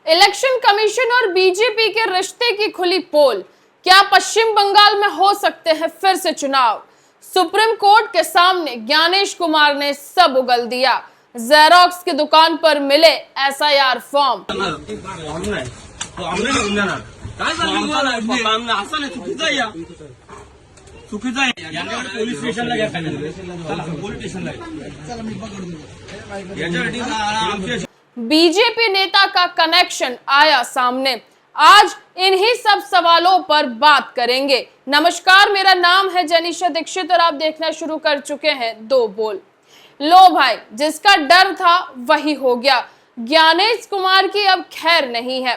Election commission और BJP के रिश्ते की खुली पोल। क्या पश्चिम बंगाल में हो सकते हैं फिर से चुनाव? सुप्रीम कोर्ट के सामने ज्ञानेश कुमार ने सब उगल दिया। जेरोक्स की दुकान पर मिले एसआईआर फॉर्म। पोलीस स्टेशनला घ्या, पोलीस स्टेशनला बीजेपी नेता का कनेक्शन आया सामने। आज इन्हीं सब सवालों पर बात करेंगे। नमस्कार, मेरा नाम है जनीशा दीक्षित और आप देखना शुरू कर चुके हैं दो बोल। लो भाई, जिसका डर था वही हो गया। ज्ञानेश कुमार की अब खैर नहीं है।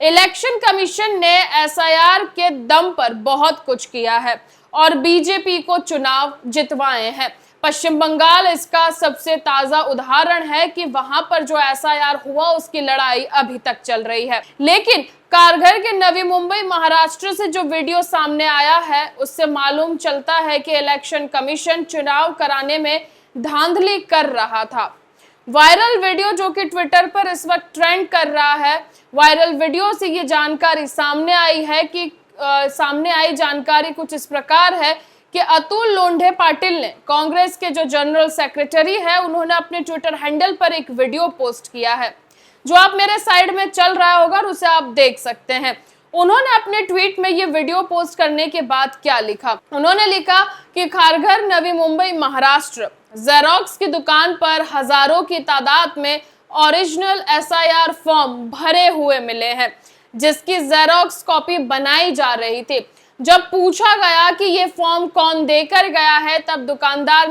इलेक्शन कमीशन ने एसआईआर के दम पर बहुत कुछ किया है और बीजेपी को चुनाव जितवाए हैं। पश्चिम बंगाल इसका सबसे ताजा उदाहरण है कि वहां पर जो एसआईआर हुआ उसकी लड़ाई अभी तक चल रही है। लेकिन कारगर के नवी मुंबई महाराष्ट्र से जो वीडियो सामने आया है उससे मालूम चलता है कि इलेक्शन कमीशन चुनाव कराने में धांधली कर रहा था। वायरल वीडियो जो कि ट्विटर पर इस वक्त ट्रेंड कर रहा है, वायरल वीडियो से ये जानकारी सामने आई है कि सामने आई जानकारी कुछ इस प्रकार है कि अतुल लोंढे पाटिल ने, कांग्रेस के जो जनरल सेक्रेटरी है, उन्होंने अपने ट्विटर हैंडल पर एक वीडियो पोस्ट किया है जो आप मेरे साइड में चल रहा होगा और उसे आप देख सकते हैं। उन्होंने अपने ट्वीट में ये वीडियो पोस्ट करने के बाद क्या लिखा? उन्होंने लिखा कि खारघर नवी मुंबई महाराष्ट्र जेरोक्स की दुकान पर हजारों की तादाद में ओरिजिनल एसआईआर फॉर्म भरे हुए मिले हैं, जिसकी जेरोक्स कॉपी बनाई जा रही थी। जब पूछा गया कि ये फॉर्म कौन देकर गया है, तब दुकानदार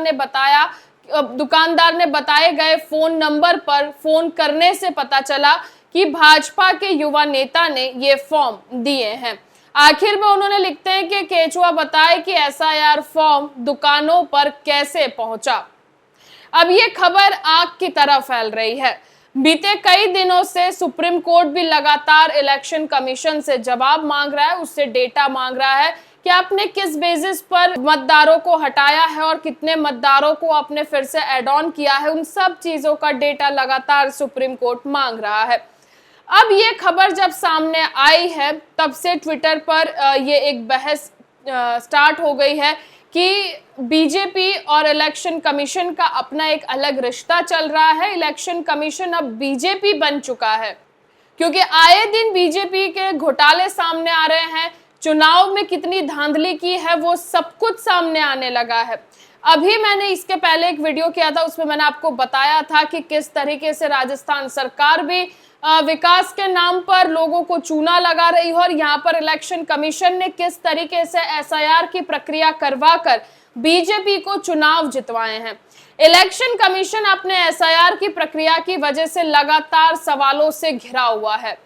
ने बताए गए फोन नंबर पर फोन करने से पता चला कि भाजपा के युवा नेता ने ये फॉर्म दिए हैं। आखिर में उन्होंने लिखते हैं कि केचुआ बताए कि एसआईआर फॉर्म दुकानों पर कैसे पहुंचा। अब ये खबर आग की तरह फैल रही है। बीते कई दिनों से सुप्रीम कोर्ट भी लगातार इलेक्शन कमीशन से जवाब मांग रहा है, उससे डेटा मांग रहा है कि आपने किस बेसिस पर मतदारों को हटाया है और कितने मतदारों को आपने फिर से ऐड ऑन किया है। उन सब चीजों का डेटा लगातार सुप्रीम कोर्ट मांग रहा है। अब ये खबर जब सामने आई है तब से ट्विटर पर ये एक बहस स्टार्ट हो गई है कि बीजेपी और इलेक्शन कमीशन का अपना एक अलग रिश्ता चल रहा है। इलेक्शन कमीशन अब बीजेपी बन चुका है, क्योंकि आए दिन बीजेपी के घोटाले सामने आ रहे हैं। चुनाव में कितनी धांधली की है वो सब कुछ सामने आने लगा है। अभी मैंने इसके पहले एक वीडियो किया था, उसमें मैंने आपको बताया था कि किस तरीके से राजस्थान सरकार भी विकास के नाम पर लोगों को चूना लगा रही है और यहाँ पर इलेक्शन कमीशन ने किस तरीके से एसआईआर की प्रक्रिया करवाकर बीजेपी को चुनाव जितवाए हैं। इलेक्शन कमीशन अपने एसआईआर की प्रक्रिया की वजह से लगातार सवालों से घिरा हुआ है,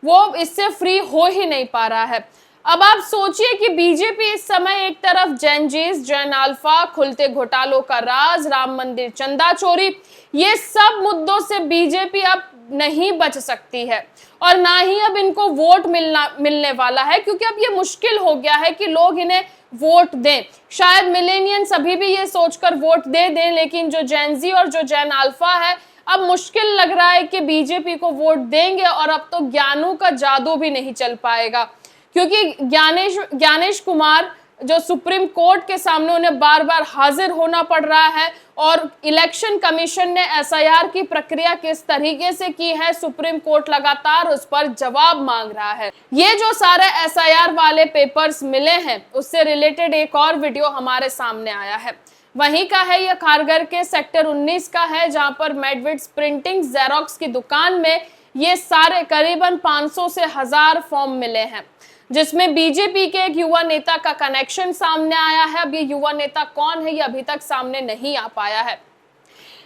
वो इससे फ्री हो ही नहीं पा रहा है। अब आप सोचिए कि बीजेपी इस समय एक तरफ जैन जैन अल्फा, खुलते घोटालों का राज, राम मंदिर चंदा चोरी, ये सब मुद्दों से बीजेपी अब नहीं बच सकती है और ना ही अब इनको वोट मिलने वाला है, क्योंकि अब ये मुश्किल हो गया है कि लोग इन्हें वोट दें। शायद मिलेनियंस अभी भी ये सोचकर वोट दे दें, लेकिन जो जैन और जो जैन अल्फा है, अब मुश्किल लग रहा है कि बीजेपी को वोट देंगे और अब तो ज्ञानू का जादू भी नहीं चल पाएगा, क्योंकि ज्ञानेश कुमार जो सुप्रीम कोर्ट के सामने उन्हें बार बार हाजिर होना पड़ रहा है और इलेक्शन कमीशन ने एसआईआर की प्रक्रिया किस तरीके से की है, सुप्रीम कोर्ट लगातार उस पर जवाब मांग रहा है। ये जो सारे एसआईआर वाले पेपर्स मिले हैं उससे रिलेटेड एक और वीडियो हमारे सामने आया है। वहीं का है, यह खारघर के सेक्टर 19 का है, जहां पर मेडविट्स प्रिंटिंग जेरोक्स की दुकान में ये सारे करीबन 500 से 1000 फॉर्म मिले हैं, जिसमें बीजेपी के एक युवा नेता का कनेक्शन सामने आया है। अब ये युवा नेता कौन है ये अभी तक सामने नहीं आ पाया है,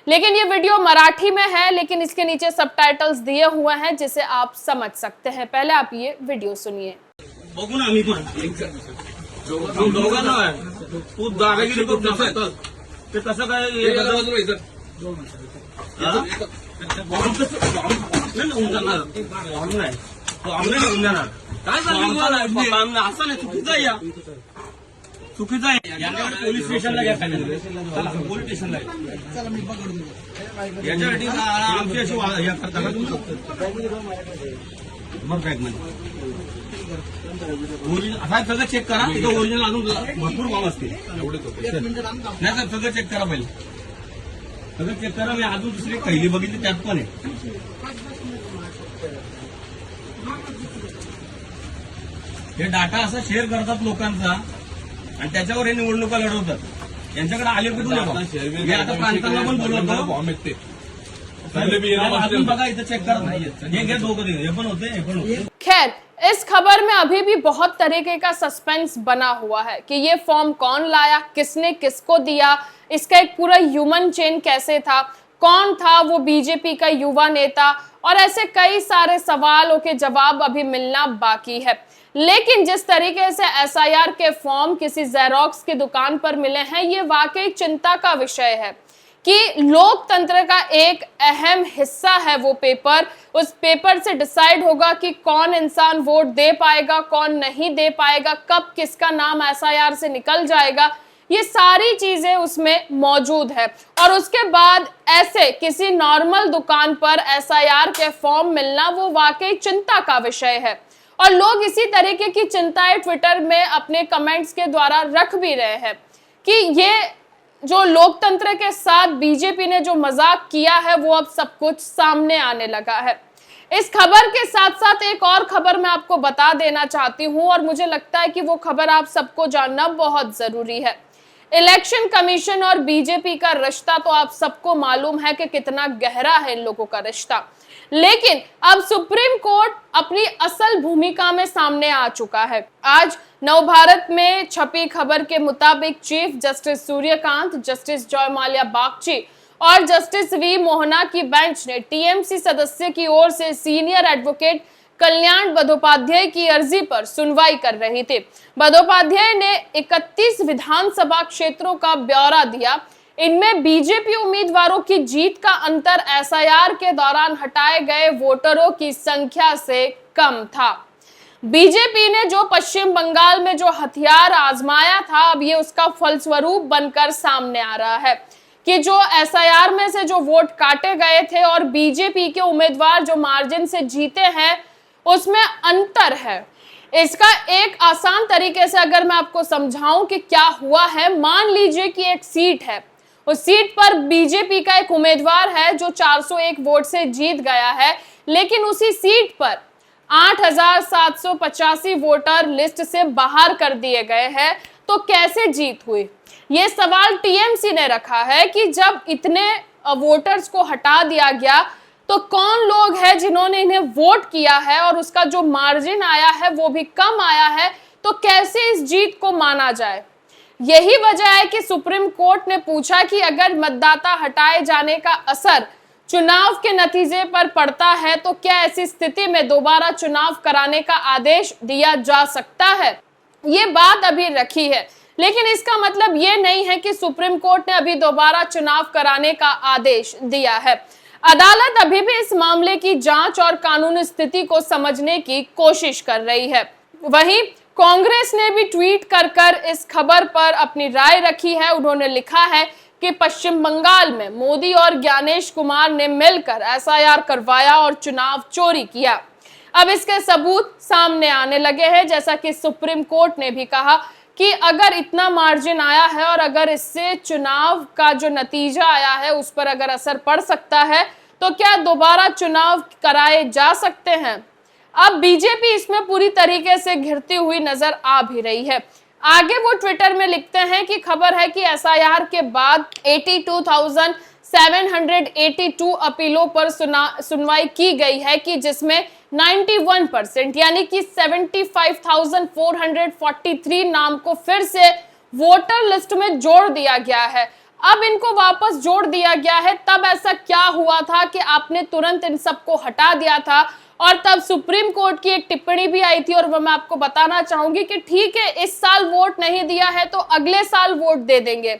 लेकिन ये वीडियो मराठी में है, लेकिन इसके नीचे सबटाइटल्स दिए हुए हैं जिसे आप समझ सकते हैं। पहले आप ये वीडियो सुनिए। चुकीचं आहे. यांच्याकडे पोलीस स्टेशनला घ्या खाली. चला पोलीस स्टेशनला घ्या. याच्यासाठी आमची अशी हे करता का तुम्ही? मग काय म्हणजे ओरिजिनल साहेब सगळं चेक करा. तिथं ओरिजिनल अजून भरपूर फॉर्म असतील. नाही साहेब सगळं चेक करा पहिले. सगळं चेक करा. मी अजून दुसरी पहिली बघितली त्यात पण आहे. हे डाटा असा शेअर करतात लोकांचा आणि त्याच्यावर हे निवडणुका लढवतात. यांच्याकडे आले कुठून हे आता प्रांतांना पण बोलवतो. अजून बघा इथं चेक करत नाही. हे घ्या दोघं हे पण होते हे पण होते. खैर, इस खबर में अभी भी बहुत तरीके का सस्पेंस बना हुआ है कि ये फॉर्म कौन लाया, किसने किसको दिया, इसका एक पूरा ह्यूमन चेन कैसे था, कौन था वो बीजेपी का युवा नेता, और ऐसे कई सारे सवालों के जवाब अभी मिलना बाकी है। लेकिन जिस तरीके से एसआईआर के फॉर्म किसी जेरोक्स की दुकान पर मिले हैं, ये वाकई चिंता का विषय है कि लोकतंत्र का एक अहम हिस्सा है वो पेपर। उस पेपर से डिसाइड होगा कि कौन इंसान वोट दे पाएगा, कौन नहीं दे पाएगा, कब किसका नाम एसआईआर से निकल जाएगा, ये सारी चीजें उसमें मौजूद है। और उसके बाद ऐसे किसी नॉर्मल दुकान पर एसआईआर के फॉर्म मिलना वो वाकई चिंता का विषय है। और लोग इसी तरीके की चिंताएं ट्विटर में अपने कमेंट्स के द्वारा रख भी रहे हैं कि ये जो लोकतंत्र के साथ बीजेपी ने जो मजाक किया है वो अब सब कुछ सामने आने लगा है। इस खबर के साथ साथ एक और खबर मैं आपको बता देना चाहती हूं और मुझे लगता है कि वो खबर आप सबको जानना बहुत जरूरी है। इलेक्शन कमीशन और बीजेपी का रिश्ता तो आप सबको मालूम है कि कितना गहरा है इन लोगों का रिश्ता, लेकिन अब सुप्रीम कोर्ट अपनी असल भूमिका में सामने आ चुका है। आज नवभारत में छपी खबर के मुताबिक chief justice Suryakant, justice Joymalya Bagchi और जस्टिस वी मोहना की बेंच ने टीएमसी सदस्य की ओर से सीनियर एडवोकेट कल्याण बंदोपाध्याय की अर्जी पर सुनवाई कर रही थी। बंदोपाध्याय ने 31 विधानसभा क्षेत्रों का ब्यौरा दिया। इनमें बीजेपी उम्मीदवारों की जीत का अंतर एसआईआर के दौरान हटाए गए वोटरों की संख्या से कम था। बीजेपी ने जो पश्चिम बंगाल में जो हथियार आजमाया था, अब ये उसका फलस्वरूप बनकर सामने आ रहा है कि जो एसआईआर में से जो वोट काटे गए थे और बीजेपी के उम्मीदवार जो मार्जिन से जीते हैं उसमें अंतर है। इसका एक आसान तरीके से अगर मैं आपको समझाऊं कि क्या हुआ है, मान लीजिए कि एक सीट है, उस सीट पर बीजेपी का एक उम्मीदवार है जो 401 वोट से जीत गया है, लेकिन उसी सीट पर 8,785 वोटर लिस्ट से बाहर कर दिए गए हैं। तो कैसे जीत हुई, ये सवाल टीएमसी ने रखा है कि जब इतने वोटर्स को हटा दिया गया तो कौन लोग हैं जिन्होंने इन्हें वोट किया है और उसका जो मार्जिन आया है वो भी कम आया है, तो कैसे इस जीत को माना जाए। यही वजह है कि सुप्रीम कोर्ट ने पूछा कि अगर मतदाता हटाए जाने का असर चुनाव के नतीजे पर पड़ता है तो क्या ऐसी स्थिति में दोबारा चुनाव कराने का आदेश दिया जा सकता है। ये बात अभी रखी है, लेकिन इसका मतलब ये नहीं है कि सुप्रीम कोर्ट ने अभी दोबारा चुनाव कराने का आदेश दिया है। अदालत अभी भी इस मामले की जांच और कानूनी स्थिति को समझने की कोशिश कर रही है। वहीं कांग्रेस ने भी ट्वीट कर इस खबर पर अपनी राय रखी है। उन्होंने लिखा है कि पश्चिम बंगाल में मोदी और ज्ञानेश कुमार ने मिलकर एसआईआर करवाया और चुनाव चोरी किया। अब इसके सबूत सामने आने लगे हैं, जैसा कि सुप्रीम कोर्ट ने भी कहा कि अगर इतना मार्जिन आया है और अगर इससे चुनाव का जो नतीजा आया है उस पर अगर असर पड़ सकता है तो क्या दोबारा चुनाव कराए जा सकते हैं। अब बीजेपी इसमें पूरी तरीके से घिरती हुई नजर आ भी रही है। आगे वो ट्विटर में लिखते हैं कि खबर है कि एसआईआर के बाद 82,782 अपीलों पर सुनवाई की गई है कि जिसमें 91% यानी कि 75,443 नाम को फिर से वोटर लिस्ट में जोड़ दिया गया है। अब इनको वापस जोड़ दिया गया है। तब ऐसा क्या हुआ था कि आपने तुरंत इन सबको हटा दिया था, और तब सुप्रीम कोर्ट की एक टिप्पणी भी आई थी और वो मैं आपको बताना चाहूंगी कि ठीक है, इस साल वोट नहीं दिया है तो अगले साल वोट दे देंगे।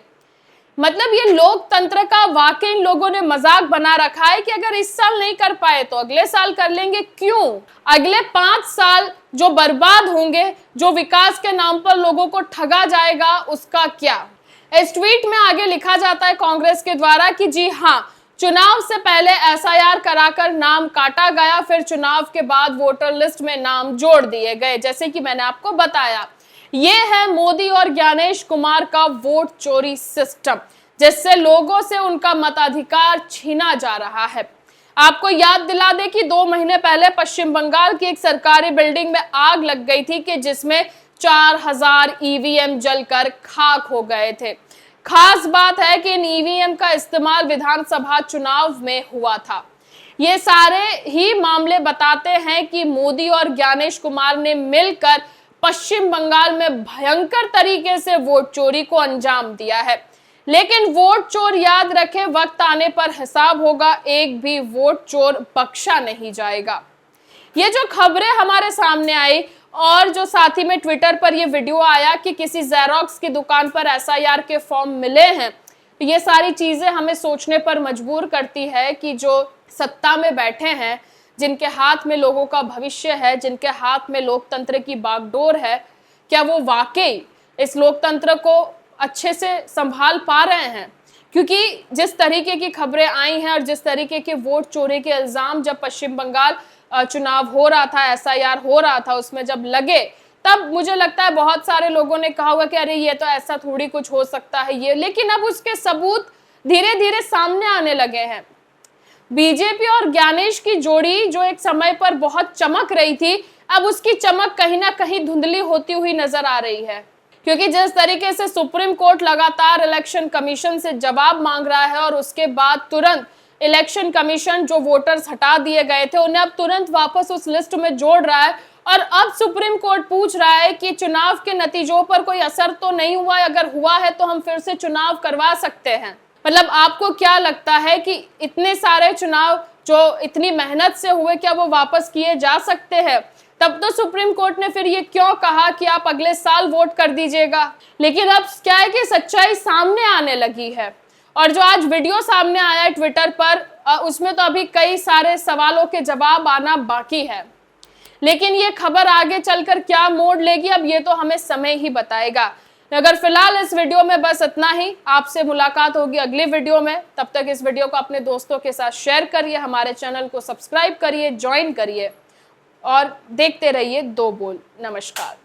मतलब ये लोकतंत्र का वाकई इन लोगों ने मजाक बना रखा है कि अगर इस साल नहीं कर पाए तो अगले साल कर लेंगे। क्यों? अगले 5 साल जो बर्बाद होंगे, जो विकास के नाम पर लोगों को ठगा जाएगा, उसका क्या? इस ट्वीट में आगे लिखा जाता है कांग्रेस के द्वारा कि जी हाँ, चुनाव से पहले एसआईआर कराकर नाम काटा गया, फिर चुनाव के बाद वोटर लिस्ट में नाम जोड़ दिए गए। जैसे कि मैंने आपको बताया, ये है मोदी और ज्ञानेश कुमार का वोट चोरी सिस्टम, जिससे लोगों से उनका मताधिकार छीना जा रहा है। आपको याद दिला दे कि 2 महीने पहले पश्चिम बंगाल की एक सरकारी बिल्डिंग में आग लग गई थी कि जिसमें 4000 ईवीएम जलकर खाक हो गए थे। खास बात है कि इन ईवीएम का इस्तेमाल विधानसभा चुनाव में हुआ था। ये सारे ही मामले बताते हैं कि मोदी और ज्ञानेश कुमार ने मिलकर पश्चिम बंगाल में भयंकर तरीके से वोट चोरी को अंजाम दिया है। लेकिन वोट चोर याद रखें, वक्त आने पर हिसाब होगा, एक भी वोट चोर बख्शा नहीं जाएगा। ये जो खबरें हमारे सामने आई और जो साथ ही में ट्विटर पर ये वीडियो आया कि किसी जेरोक्स की दुकान पर एसआईआर के फॉर्म मिले हैं, तो ये सारी चीजें हमें सोचने पर मजबूर करती है कि जो सत्ता में बैठे हैं, जिनके हाथ में लोगों का भविष्य है, जिनके हाथ में लोकतंत्र की बागडोर है, क्या वो वाकई इस लोकतंत्र को अच्छे से संभाल पा रहे हैं? क्योंकि जिस तरीके की खबरें आई हैं और जिस तरीके के वोट चोरी के इल्जाम जब पश्चिम बंगाल चुनाव हो रहा था, एसआईआर हो रहा था, उसमें जब लगे, तब मुझे लगता है बहुत सारे लोगों ने कहा होगा कि अरे ये तो ऐसा थोड़ी कुछ हो सकता है ये, लेकिन अब उसके सबूत धीरे धीरे सामने आने लगे हैं। बीजेपी और ज्ञानेश की जोड़ी जो एक समय पर बहुत चमक रही थी, अब उसकी चमक कहीं ना कहीं धुंधली होती हुई नजर आ रही है। क्योंकि जिस तरीके से सुप्रीम कोर्ट लगातार इलेक्शन कमीशन से जवाब मांग रहा है और उसके बाद तुरंत इलेक्शन कमीशन जो वोटर्स हटा दिए गए थे उन्हें अब तुरंत वापस उस लिस्ट में जोड़ रहा है, और अब सुप्रीम कोर्ट पूछ रहा है कि चुनाव के नतीजों पर कोई असर तो नहीं हुआ, अगर हुआ है तो हम फिर से चुनाव करवा सकते हैं। मतलब आपको क्या लगता है कि इतने सारे चुनाव जो इतनी मेहनत से हुए, क्या वो वापस किए जा सकते हैं? तब तो सुप्रीम कोर्ट ने फिर ये क्यों कहा कि आप अगले साल वोट कर दीजिएगा। लेकिन अब क्या है कि सच्चाई सामने आने लगी है, और जो आज वीडियो सामने आया है ट्विटर पर, उसमें तो अभी कई सारे सवालों के जवाब आना बाकी है। लेकिन ये खबर आगे चलकर क्या मोड़ लेगी, अब ये तो हमें समय ही बताएगा। अगर फिलहाल इस वीडियो में बस इतना ही। आपसे मुलाकात होगी अगले वीडियो में। तब तक इस वीडियो को अपने दोस्तों के साथ शेयर करिए, हमारे चैनल को सब्सक्राइब करिए, ज्वाइन करिए और देखते रहिए दो बोल। नमस्कार।